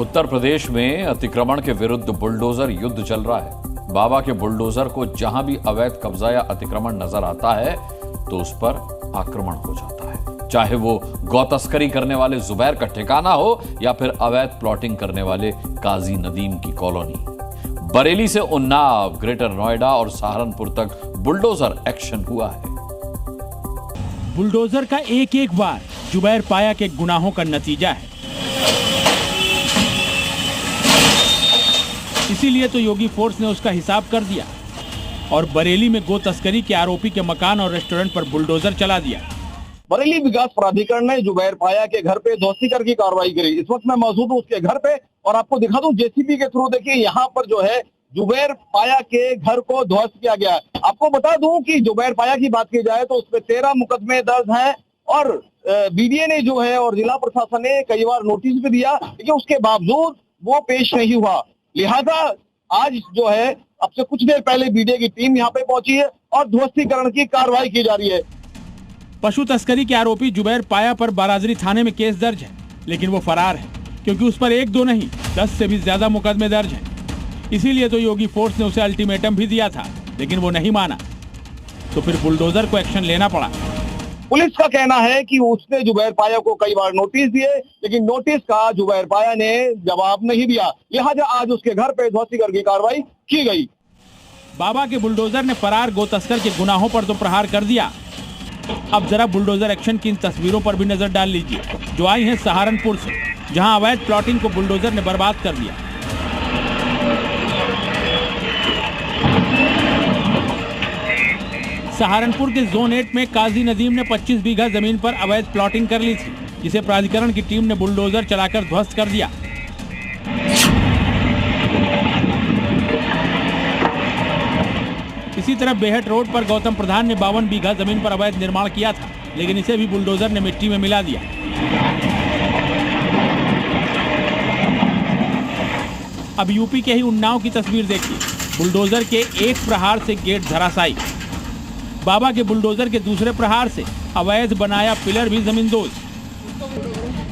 उत्तर प्रदेश में अतिक्रमण के विरुद्ध बुलडोजर युद्ध चल रहा है। बाबा के बुलडोजर को जहां भी अवैध कब्जा या अतिक्रमण नजर आता है तो उस पर आक्रमण हो जाता है, चाहे वो गौ तस्करी करने वाले जुबैर का ठिकाना हो या फिर अवैध प्लॉटिंग करने वाले काजी नदीम की कॉलोनी। बरेली से उन्नाव, ग्रेटर नोएडा और सहारनपुर तक बुलडोजर एक्शन हुआ है। बुलडोजर का एक एक बार जुबैर पाया के गुनाहों का नतीजा है। इसीलिए तो योगी फोर्स ने उसका हिसाब कर दिया और बरेली में गो तस्करी के आरोपी के मकान और रेस्टोरेंट पर बुलडोजर चला दिया। बरेली विकास प्राधिकरण ने जुबैर पाया के घर पे ध्वस्तीकरण की कार्रवाई करी। इस वक्त मैं मौजूद हूँ उसके घर पे और आपको दिखा दूं जेसीबी के थ्रू। देखिए यहाँ पर जो है जुबैर पाया के घर को ध्वस्त किया गया है। आपको बता दूं कि जुबैर पाया की बात की जाए तो उस पर 13 मुकदमे दर्ज हैं और बीडीए ने जो है और जिला प्रशासन ने कई बार नोटिस भी दिया, लेकिन उसके बावजूद वो पेश नहीं हुआ। लिहाजा आज जो है अब से कुछ देर पहले बीडीए की टीम यहाँ पे पहुंची है और ध्वस्तीकरण की कार्रवाई की जा रही है। पशु तस्करी के आरोपी जुबैर पाया पर बाराजरी थाने में केस दर्ज है, लेकिन वो फरार है क्योंकि उस पर 1-2 नहीं 10 से भी ज्यादा मुकदमे दर्ज हैं। इसीलिए तो योगी फोर्स ने उसे अल्टीमेटम भी दिया था, लेकिन वो नहीं माना, तो फिर बुलडोजर को एक्शन लेना पड़ा। पुलिस का कहना है कि उसने जुबैर पाया को कई बार नोटिस दिए, लेकिन नोटिस का जुबैर पाया ने जवाब नहीं दिया। लिहाजा आज उसके घर पे ध्वस्तीकरण की कार्रवाई की गई। बाबा के बुलडोजर ने फरार गो तस्कर के गुनाहों पर तो प्रहार कर दिया। अब जरा बुलडोजर एक्शन की इन तस्वीरों पर भी नजर डाल लीजिए, जो आई हैं सहारनपुर से, जहां अवैध प्लॉटिंग को बुलडोजर ने बर्बाद कर दिया। सहारनपुर के जोन 8 में काजी नदीम ने 25 बीघा जमीन पर अवैध प्लॉटिंग कर ली थी, जिसे प्राधिकरण की टीम ने बुलडोजर चलाकर ध्वस्त कर दिया। इसी तरह बेहट रोड पर गौतम प्रधान ने 52 बीघा जमीन पर अवैध निर्माण किया था, लेकिन इसे भी बुलडोजर ने मिट्टी में मिला दिया। अब यूपी के ही उन्नाव की तस्वीर देखिए। बुलडोजर के एक प्रहार से गेट धराशायी, बाबा के बुलडोजर के दूसरे प्रहार से अवैध बनाया पिलर भी जमींदोज।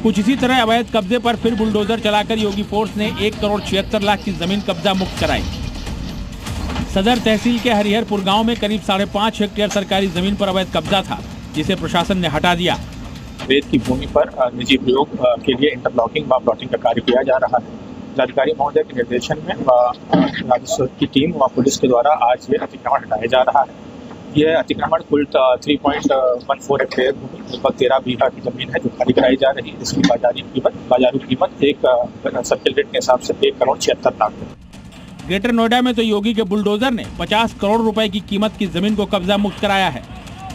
कुछ इसी तरह अवैध कब्जे पर फिर बुलडोजर चलाकर योगी फोर्स ने 1,76,00,000 की जमीन कब्जा मुक्त कराई। सदर तहसील के हरिहरपुर गांव में करीब 5.5 हेक्टेयर सरकारी जमीन पर अवैध कब्जा था, जिसे प्रशासन ने हटा दिया। रेत की भूमि पर निजी प्रयोग के लिए इंटरलॉकिंग व प्लॉटिंग का कार्य किया जा रहा है। जिलाधिकारी महोदय के निर्देशन में राजस्व की टीम व पुलिस के द्वारा आज ये अतिक्रमण हटाया जा रहा है। यह अतिक्रमण कुल 3.14 हेक्टेयर भूमि, लगभग 13 बीघा की जमीन है जो खाली कराई जा रही है। इसकी बाजारू कीमत एक सर्किल रेट के हिसाब से 1,76,00,000 है। ग्रेटर नोएडा में तो योगी के बुलडोजर ने 50 करोड़ रुपए की कीमत की जमीन को कब्जा मुक्त कराया है।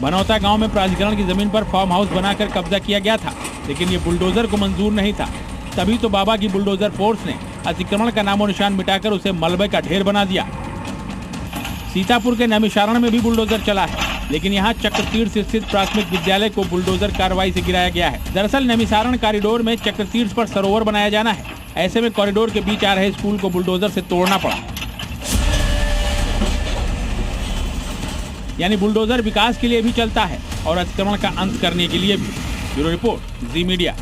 बनौता गांव में प्राधिकरण की जमीन पर फार्म हाउस बनाकर कब्जा किया गया था, लेकिन ये बुलडोजर को मंजूर नहीं था। तभी तो बाबा की बुलडोजर फोर्स ने अतिक्रमण का नामो निशान मिटाकर उसे मलबे का ढेर बना दिया। सीतापुर के नैमिषारण में भी बुलडोजर चला है, लेकिन यहाँ चक्रतीर्थ स्थित प्राथमिक विद्यालय को बुलडोजर कार्रवाई से गिराया गया है। दरअसल नैमिषारण कॉरिडोर में चक्रतीर्थ पर सरोवर बनाया जाना है। ऐसे में कॉरिडोर के बीच आ रहे स्कूल को बुलडोजर से तोड़ना पड़ा। यानी बुलडोजर विकास के लिए भी चलता है और अतिक्रमण का अंत करने के लिए भी। ब्यूरो रिपोर्ट, जी मीडिया।